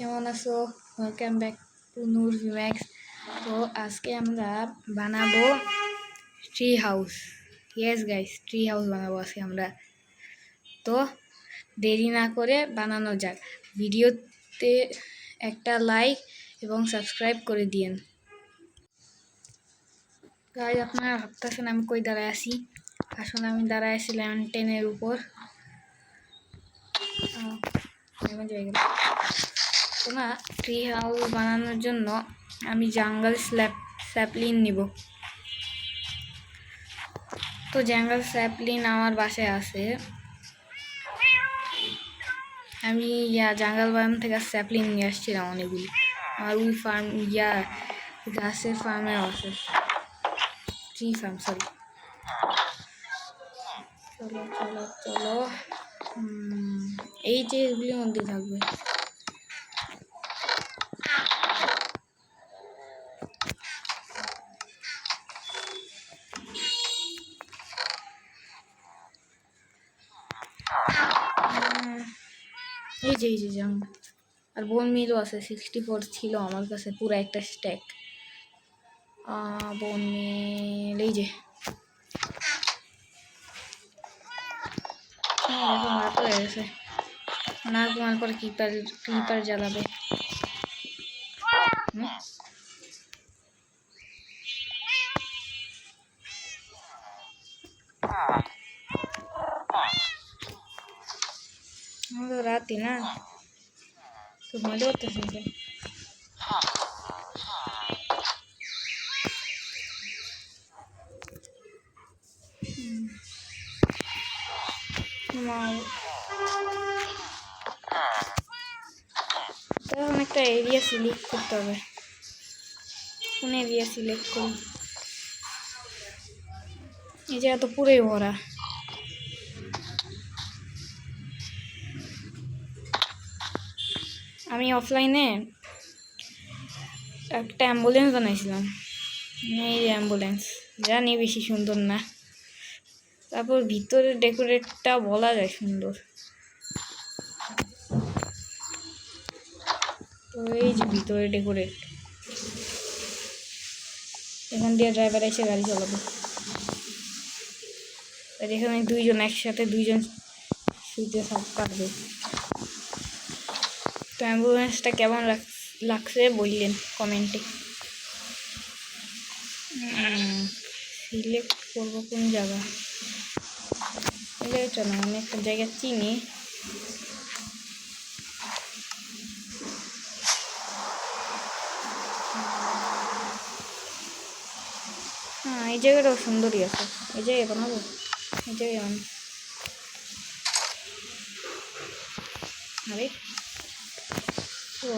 কেমন আছো? Welcome back to নূর ভিম্যাক্স। তো আজকে আমরা বানাবো tree house. Yes guys, tree house বানাবো আজকে আমরা। তো দেরি না করে বানানো যাক। ভিডিওতে একটা লাইক এবং সাবস্ক্রাইব করে দিয়েন। গাইস, আপনারা ভাবতেছেন আমি কই দাঁড়ায় আছি। আসলে আমি দাঁড়ায় আছি লেভেল 10-এর উপর। তো না, ট্রি হাউস বানানোর জন্য আমি জাঙ্গল স্যাপলিন নিব। তো জাঙ্গল স্যাপলিন আমার বাসায় আছে। আমি জাঙ্গল বাগান থেকে স্যাপলিন নিয়ে আসছিলাম অনেকগুলি। আমার ওই ফার্ম গাছের ফার্মেও আছে, ট্রি ফার্ম সরি। চলো চলো চলো, এই যে এগুলির মধ্যে থাকবে। এই যে জাঙ্গল আর বোন মিলও আছে। 64 ছিল আমার কাছে, পুরো একটা স্ট্যাক। বোন মিল এই যে রাত হয়ে গেছে। না ঘুমার পরে ক্রিপার জ্বালাবে। রাতে না তো মজা করতেছে। এখন একটা এরিয়া সিলেক্ট করতে হবে। কোন এরিয়া সিলেক্ট করি? এই জায়গা তো পুরোই ভরা। আমি অফলাইনে একটা অ্যাম্বুলেন্স বানাইছিলাম। এই যে অ্যাম্বুলেন্স, জানি বেশি সুন্দর না। তারপর ভিতরের ডেকোরেটটা বলা যায় সুন্দর। তো এই যে ভিতরে ডেকোরেট, এখান দিয়ে ড্রাইভার এসে গাড়ি চালাবে। আর এখানে দুইজন একসাথে শুতে পারবে। তো অ্যাম্বুলেন্সটা কেমন লাগছে বললেন কমেন্টে। সিলেক্ট করবো কোন জায়গা? এটা না, আমি একটা জায়গা চিনি। হ্যাঁ, এই জায়গাটাও সুন্দরই আছে। এই জায়গায় বানাবো, এই জায়গায় বানাবো। আরে তো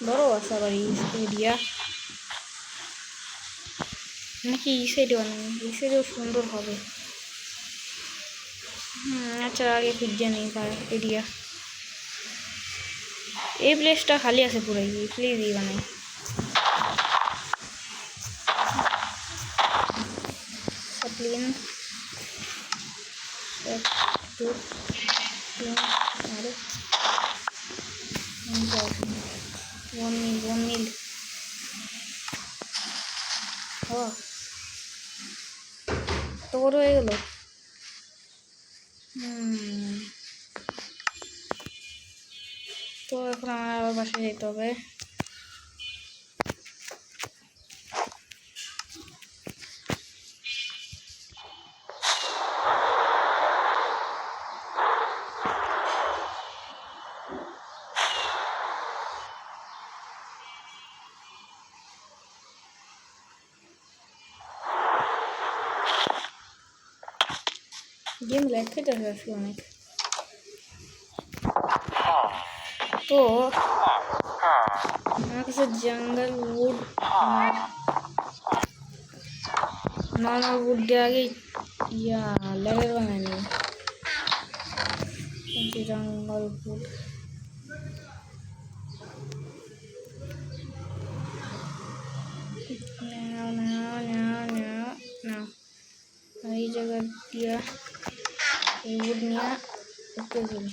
বড় আছে আবার এই এরিয়া নাকি? এই সাইডে বানাবো, এই সাইডেও সুন্দর হবে। আচ্ছা, আগে খুঁজে নেই এরিয়া। এই প্লেসটা খালি আছে পুরাই, এই প্লেসই বানাই। সাপ্লিন 1 2 3 আরে 1 মিল তো বড় হয়ে গেল। তো এখন আমার আবার বাসায় যেতে হবে। গেম ল্যাগ খেতেছে আজকে অনেক। তো আমার কাছে জঙ্গল উড নর্মাল উড দিয়ে আগে লেভেল বানায়নি। জঙ্গল উড করে চলি।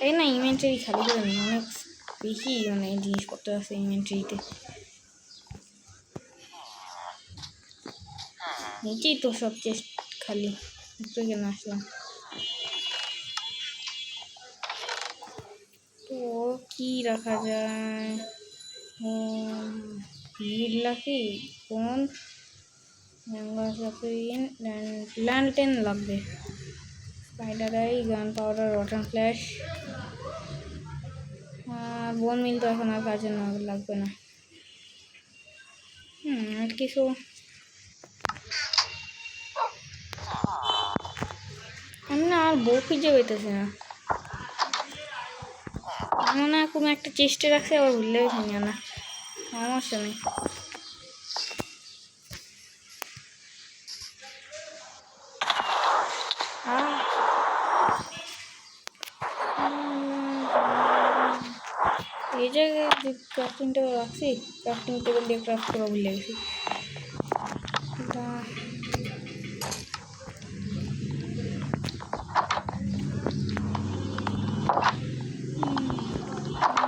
এই না ইনভেন্টরি খালি করে নিই, অনেক বেশি মানে জিনিসপত্র আছে ইনভেন্টরিতে। নিচেই তো সব চেস্ট খালি, উপরে কেন আসলাম? তো কি রাখা যায়? ভিড় রাখি কোন ল্যান্টেন লাগবে, স্পাইডার আই, গান পাউডার, রটন ফ্ল্যাশ, বোন মিল তো এখন আর কাজে না লাগবে না। আর কিছু আমি না আর বউ খুঁজে পেতেছি না, মনে হয় কোনো একটা চেষ্টা রাখছে আবার ভুললেও ভেঙে না, সমস্যা নেই। এই জায়গায় যে ক্রাফটিং টেবিল রাখছি, ক্রাফটিং টেবিল দিয়ে ক্রাফট করা ভুলে গেছি।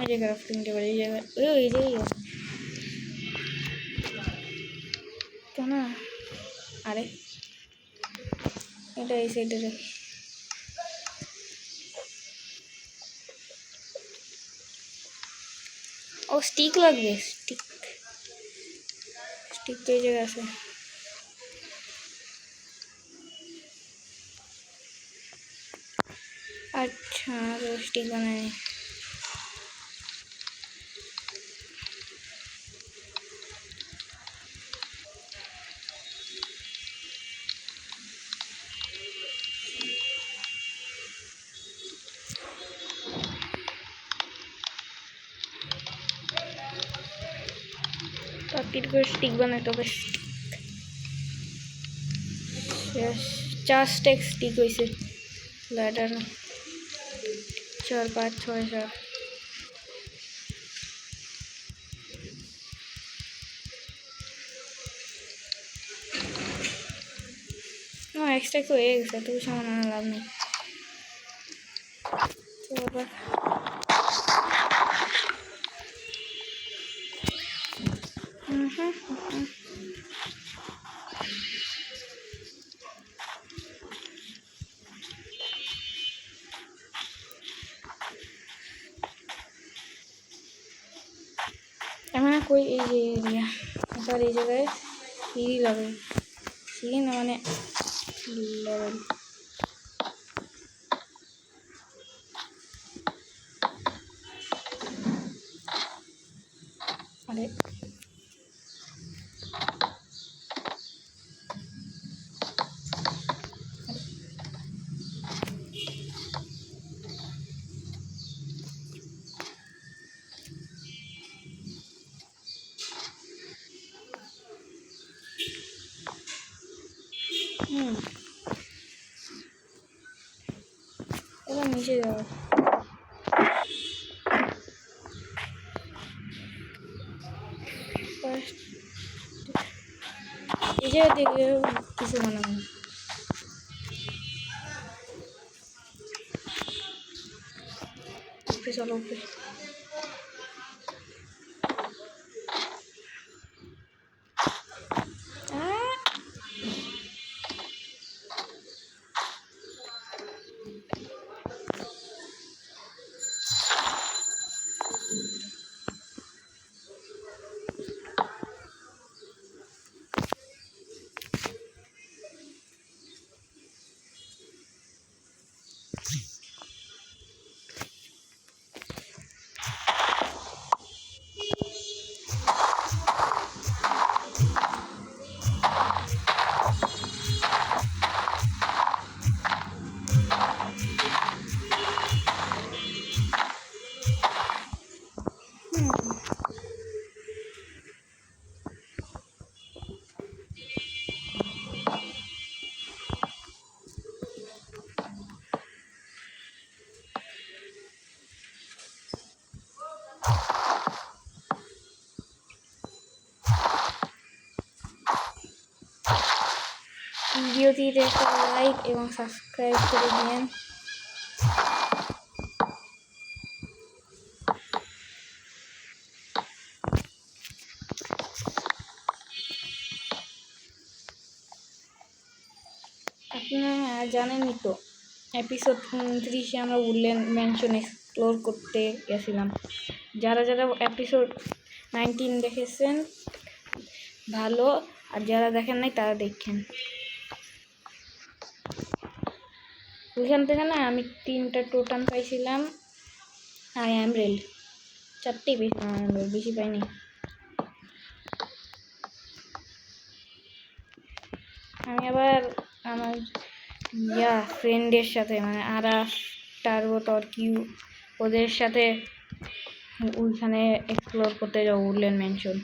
এই যে ক্রাফটিং টেবিল এই জায়গায়, এই জায়গায় আছে তো না? আরে এটা এই সাইডে রাখি। ও স্টিক লাগবে, স্টিক স্টিক তো এই জায়গায় আছে। আচ্ছা তো স্টিক বানাই। পাখির করে স্টিক বানাইতে হবে। শেষ 4 স্টেক স্টিক হয়েছে, ল্যাডার 4 5 6 7। এক্সট্রা তো হয়ে গেছে, তো সামান আনা লাভ নেই। তো আবার এমন কই এই যে এরিয়া, এবার এই জায়গায় সিঁড়ি লাগে, সিঁড়ি না মানে লেভেল। আরে এবার নিচে যাওয়া। এই জায়গা থেকে কিছু বানাবো, চলো উপরে। ভিডিওটিতে একটা লাইক এবং সাবস্ক্রাইব করে দিন। জানেনই তো এপিসোড 29-এ আমরা উডল্যান্ড ম্যানশন এক্সপ্লোর করতে গেছিলাম। যারা যারা এপিসোড 19 দেখেছেন ভালো, আর যারা দেখেন নাই তারা দেখেন। ওইখান থেকে না আমি 3টা টোটাম পাইছিলাম আর এমরেল্ড 4টেই পেয়েছিলাম, এমরেল্ড বেশি পাইনি। আমি আবার আমার ফ্রেন্ডের সাথে মানে আরাফ, টার্বো, টর্কিউ ওদের সাথে ওইখানে এক্সপ্লোর করতে যাবো উডল্যান্ড ম্যানশন।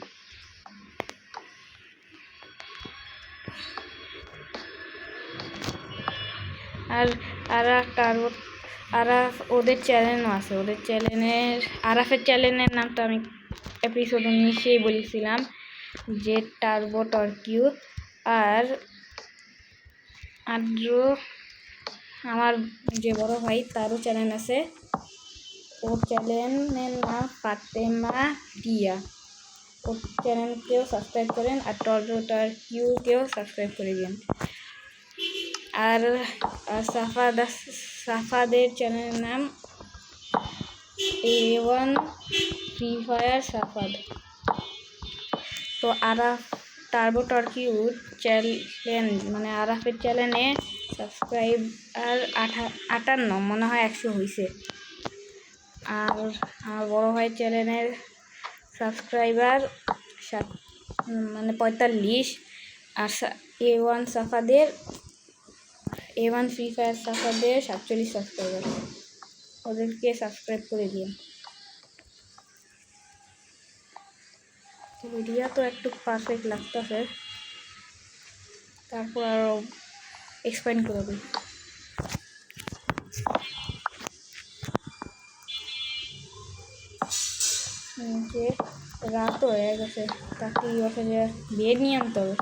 আর আরাফ, টার্বো, আরাফ ওদের চ্যানেলও আছে। ওদের চ্যানেলের আরাফের চ্যানেলের নামটা আমি এপিসোড 19-এই বলেছিলাম যে টার্বো, টর্কিউ আর আদ্রো আমার যে বড় ভাই তারও চ্যানেল আছে। ওর চ্যানেলের নাম ফাতেমা টিয়া। ওর চ্যানেলকেও সাবস্ক্রাইব করেন আর টার্বো টর্কিউকেও সাবস্ক্রাইব করে দিন। আর সাফাদের চ্যানেলের নাম A1 ফ্রি ফায়ার সাফাদ। তো আরাফ টার্বো টর্কিউর চ্যানেল মানে আরাফের চ্যানেলে সাবস্ক্রাইব আর 58 মনে হয় 100 হয়েছে। আর আমার বড় ভাইয়ের চ্যানেলের সাবস্ক্রাইবার মানে 45। আর A1 সাফাদের A1 ফ্রি ফায়ার সাফাদের 47 সাবস্ক্রাইবার। ওদেরকে সাবস্ক্রাইব করে দিন। ভিডিও তো একটু পারফেক্ট লাগতেছে, তারপর আরও এক্সপ্যান্ড করে দিই। যে রাত হয়ে গেছে, তাকে বসে যে বেড নিয়ে আনতে হবে।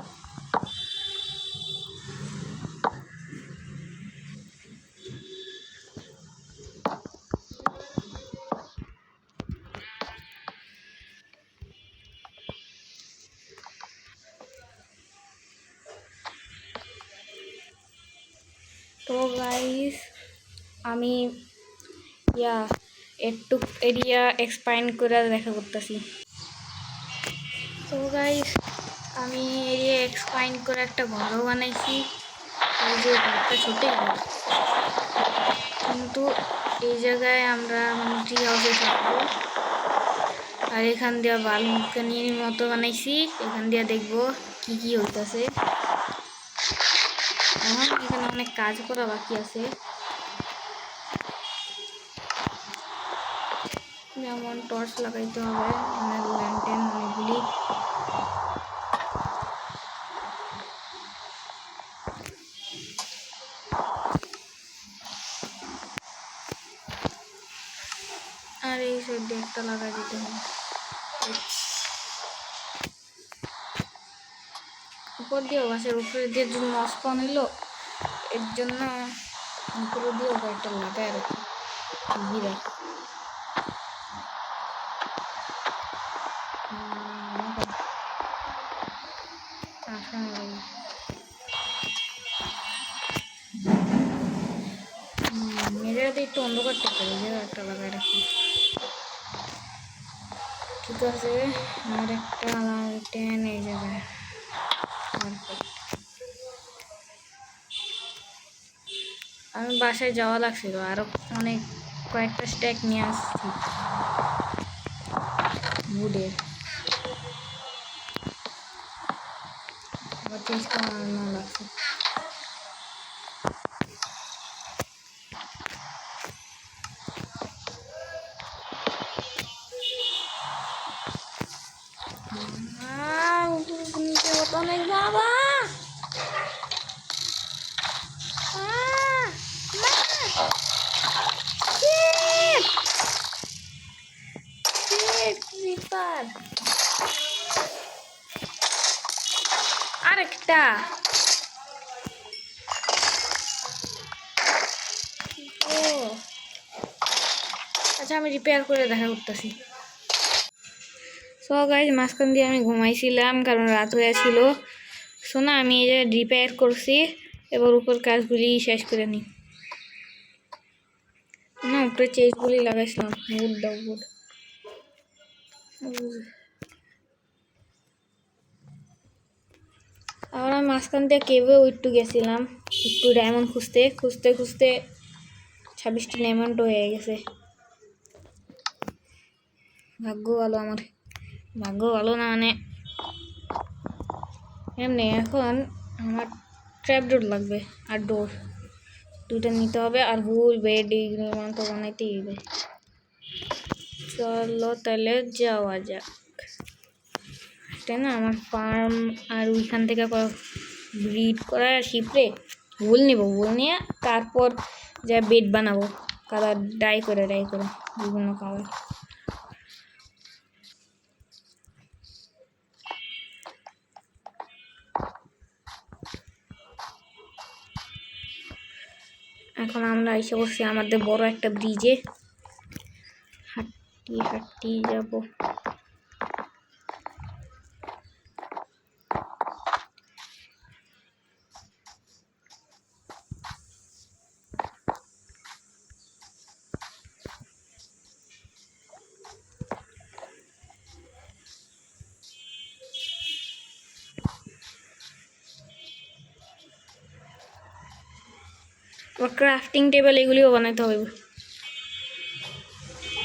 তো গাইস আমি একটু এরিয়া এক্সপ্যান্ড করে দেখা করতেছি। তো গাইস আমি এরিয়া এক্সপ্যান্ড করে একটা ঘরও বানাইছি। এই যে ঘরটা ছোটই ঘর, কিন্তু এই জায়গায় আমরা ট্রি হাউসে থাকবো। আর এখান দিয়ে বালকনির মতো বানাইছি, এখান দিয়ে দেখবো কি কি হইতেছে। এখন এখানে অনেক কাজ করা বাকি আছে, যেমন টর্চ লাগাইতে হবে, অনেক ল্যান্টেন অনেকগুলি। আর এই সাইডে একটা লাগাই দিতে হবে। উপর দিয়েও গাছের উপরে দিয়ে জন্য স্পন হইলো, এর জন্য উপরে দিয়েও কয়েকটা লাগাই রাখি ঘিরে। মেয়েদের একটু অন্ধকার থাকতে হবে, একটা লাগাই রাখি। ঠিক আছে, আর একটা টেন এই জায়গায়। আমি বাসায় যাওয়া লাগছিল, আরো অনেক কয়েকটা স্ট্যাক নিয়ে আসছি বুডের। আবার চেঞ্জ করানো লাগছে। অনেক বাবা আরেকটা আচ্ছা, আমি রিপেয়ার করে দেখা করতেছি। সো গাইজ মাঝখান দিয়ে আমি ঘুমাইছিলাম কারণ রাত হয়েছিল। শোনা আমি এই যে রিপেয়ার করছি, এবার উপর কাজগুলি শেষ করে নিই। না, উপরে চেজগুলি লাগাইছিলাম। উড দাও, উড। আবার আমি মাঝখান দিয়ে কেবেও একটু গেছিলাম, একটু ডায়মন্ড খুঁজতে খুঁজতে খুঁজতে 26টি ডায়মন্ড হয়ে গেছে। ভাগ্য ভালো আমার, ভাগ্য ভালো না মানে এমনি। এখন আমার ট্র্যাপ ডোর লাগবে আর ডোর দুটো নিতে হবে, আর হুল বেড এইগুলো তো বানাইতেই হবে। চলো তাহলে যাওয়া যাক। তাই না, আমার ফার্ম আর ওইখান থেকে ব্রিড করা শিপরে উল নিব, উল নিয়ে তারপর যা বেড বানাবো কালার ডাই করে বিভিন্ন কালার। এখন আমরা এসে বসছি আমাদের বড় একটা ব্রিজে, হাঁটি হাঁটি যাব। ক্রাফটিং টেবিল এগুলিও বানাতে হবে,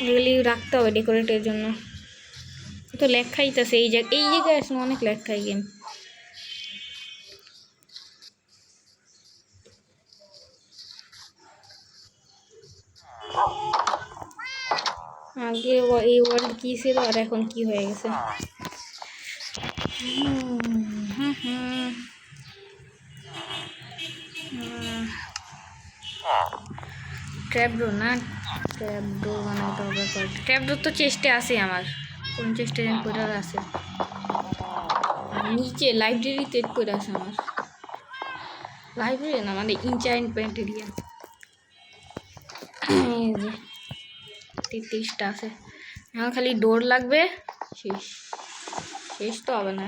এগুলি রাখতে হবে ডেকোরেটের জন্য। তো লেখ খাইতেছে এই জায়গায় আসলে অনেক লেখ খাই গেম। আগে এই ওয়ার্ল্ড কি ছিল আর এখন কি হয়ে গেছে। ট্র্যাপডোর না, ট্র্যাপডোর বানাইতে হবে। ট্র্যাপডোর তো চেষ্টা আছে আমার, কোন চেষ্টা যেন করে আছে নিচে লাইব্রেরিতে করে আছে আমার। লাইব্রেরি না মানে ইনচাইনমেন্ট এরিয়া। এই যে 33টা আছে, এখন খালি ডোর লাগবে। শেষ শেষ তো হবে না।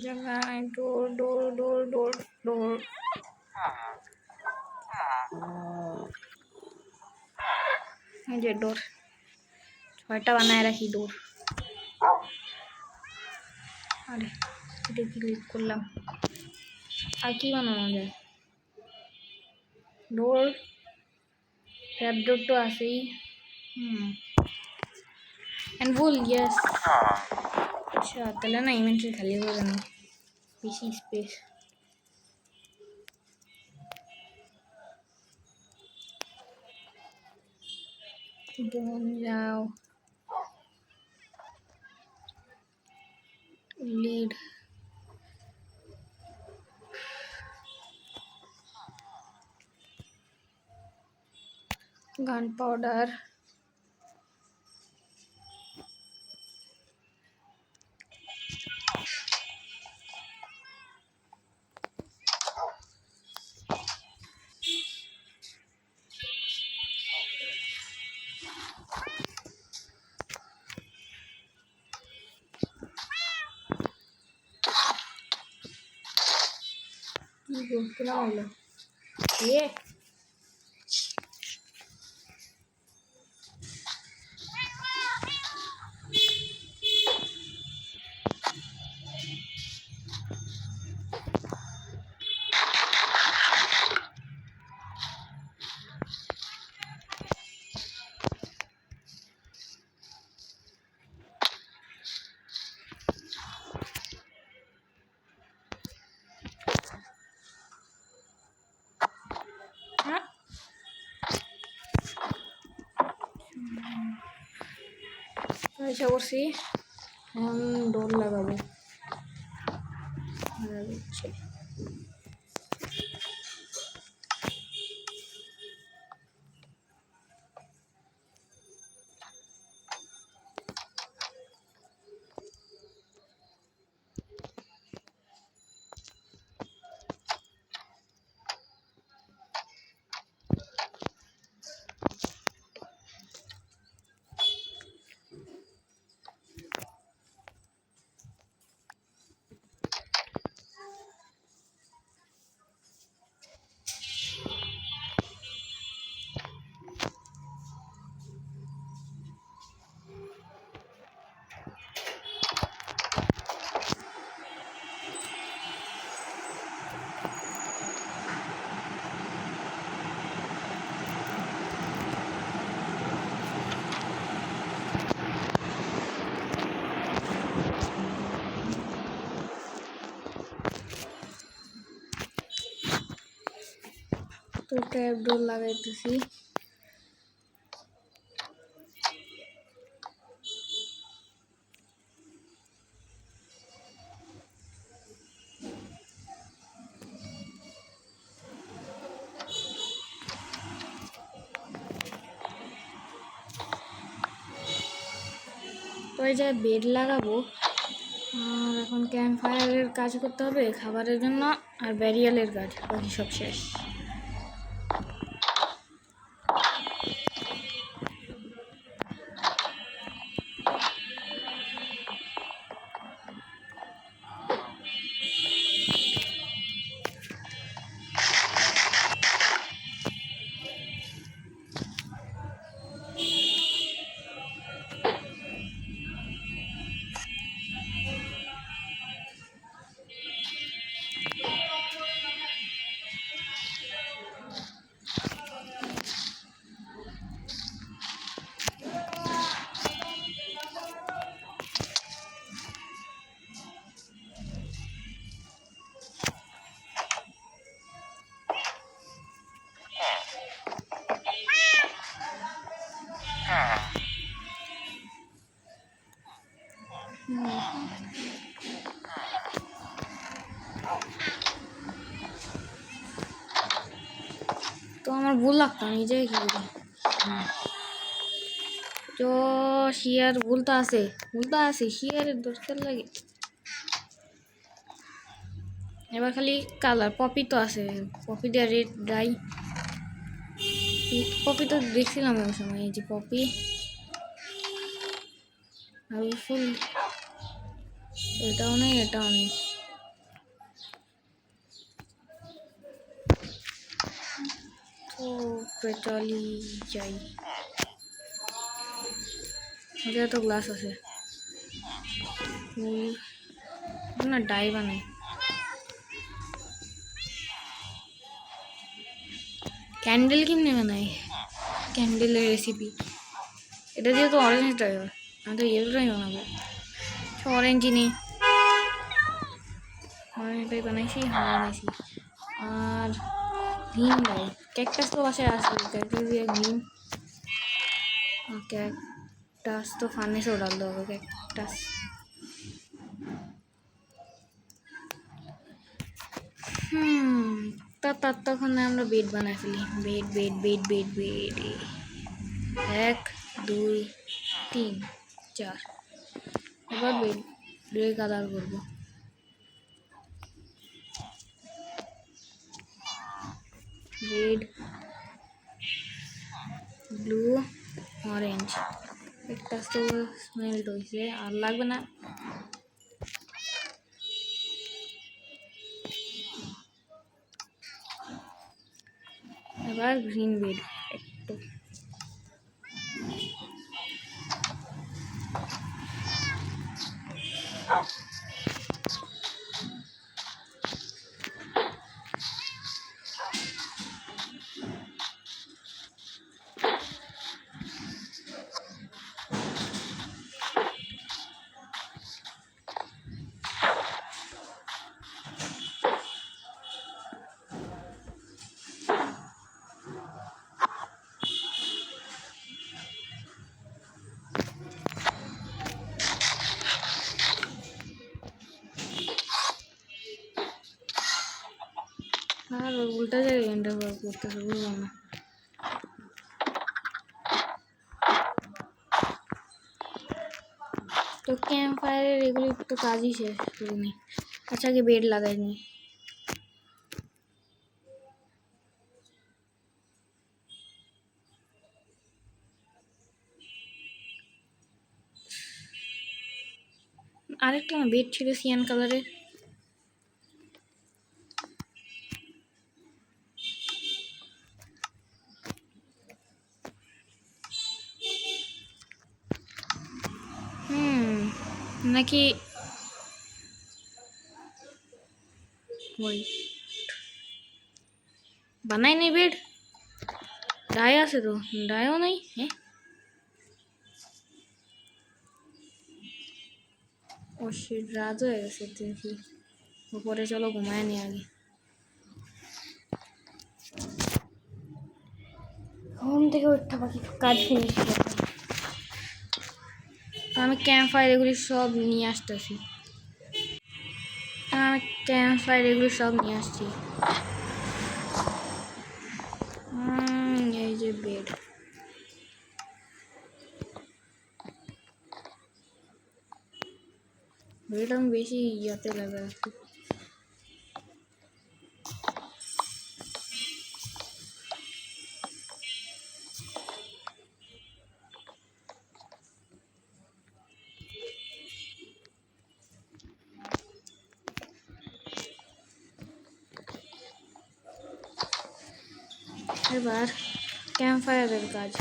জায়গায় ডোর ডোর ডোর ডোর ডোর। এই যে ডোর 6টা বানায় রাখি ডোর। আরে এটা ক্লিক করলাম, আর কি বানানো যায়? ডোর, ট্র্যাপ ডোর তো আছেই। এন্ড ভুল, ইয়েস। আচ্ছা তাহলে না ইনভেন্টরি খালি হয়ে যাবে, বেশি স্পেস। যাও লিড গান পাউডার, কি করছিলাম হলো এ আশা করছি এখন ডোর লাগাবো। তো ট্র্যাপ ডোর লাগাইতেছি। তো এই জায়গায় বেড লাগাবো। আর এখন ক্যাম্প ফায়ারের কাজ করতে হবে খাবারের জন্য, আর ব্যারিয়ালের কাজ, বাকি সব শেষ। তো আমার ভুল লাগতো, আমি যাই কি করি। তো শিয়ার ভুলটা আছে শিয়ারের দরকার লাগে। এবার খালি কালার পপি তো আছে, পপি দিয়ে রেড ডাই। পপি তো দেখছিলাম ওই সময়, এই যে পপি আর ফুল, এটাও নেই এটাও নেই। তো চলি যাই, ওদের তো গ্লাস আছে, ফুল না ডাই বানাই। ক্যান্ডেল কেমনে বানাই, ক্যান্ডেলের রেসিপি, এটা দিয়ে তো অরেঞ্জ ডাই হয়, আমি তো ইয়েলোটাই বানাবো। অরেঞ্জই নেই, অরেঞ্জটাই বানাইছি, বানাইছি। আর গ্রিন ডাই, ক্যাকটাস তো বাসায় আসবে, ক্যাকটাস দিয়ে গ্রিন। ক্যাকটাস তো ফার্নেসেও ডালতে হবে, ক্যাকটাস। ততক্ষণে আমরা বেড বানাই ফেলি, bed bed bed bed bed 1 2 3 4। এবার বেড কালার করবো, রেড ব্লু অরেঞ্জ। একটা তো স্মেলড হয়েছে, আর লাগবে না। এবার গ্রিন বেড একটু, আর উল্টা জায়গায় এন্টার করতেছে, বুঝলাম না। তো ক্যাম্প ফায়ারের এগুলি তো কাজই শেষ করিনি। আচ্ছা আগে বেড লাগাইনি। আরেকটা না বেড ছিল সিয়ান কালারের, নাকি ওই বানাই নেই বেড, ডাই আছে তো, ডাইও নাই। হ্যাঁ ও শিট, রাত হয়ে গেছে দেখি, উপরে চলো ঘুমায় নি আগে। থেকে উঠতে পারি, কাজ ফিনিশ করতে। আমি ক্যাম্প ফায়ার এগুলি সব নিয়ে আসতেছি। আমি ক্যাম্প ফায়ার এগুলি সব নিয়ে আসছি। এই যে বেড, বেড আমি বেশি ইয়াতে লাগাচ্ছি। এবার ক্যাম্প ফায়ারের কাজ।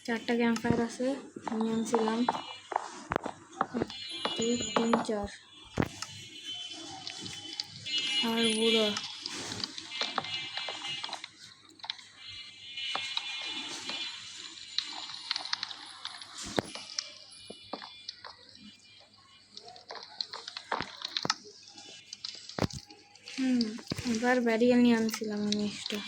4টা ক্যাম্প ফায়ার আছে, নিয়ে আনছিলাম 1 2 3 4 আর বুড়ো। এবার ব্যারিকেড নিয়ে আনছিলাম আমি এক্সট্রা।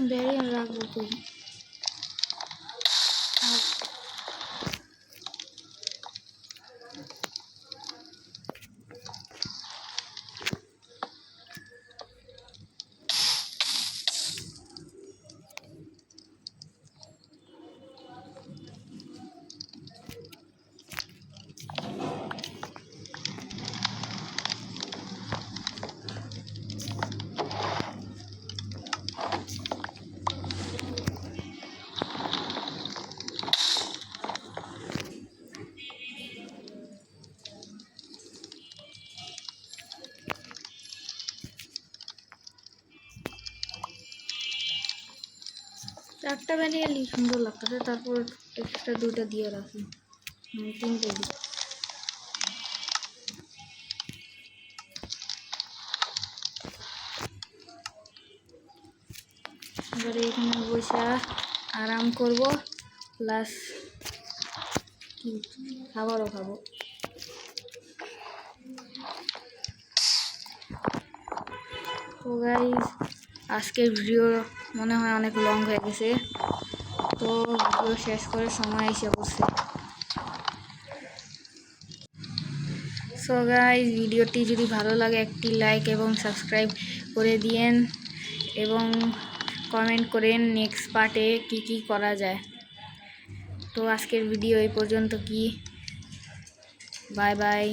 ব্যারিকেড রাখবো কই? চারটা ব্যারিকেড সুন্দর লাগতেছে, তারপর এক্সট্রা 2টা দিয়ে রাখি, 3টে দিই। এবারে এখানে বসে আরাম করব, প্লাস খাবারও খাবো। তো গাইস, আজকের ভিডিও মনে হয় অনেক লং হয়ে গেছে, তো ভিডিও শেষ করে সময় এসে পড়ছে। সো গাইস, ভিডিওটি যদি ভালো লাগে একটি লাইক এবং সাবস্ক্রাইব করে দিয়েন এবং কমেন্ট করেন নেক্সট পার্টে কি করা যায়। তো আজকের ভিডিও এই পর্যন্ত, বাই বাই।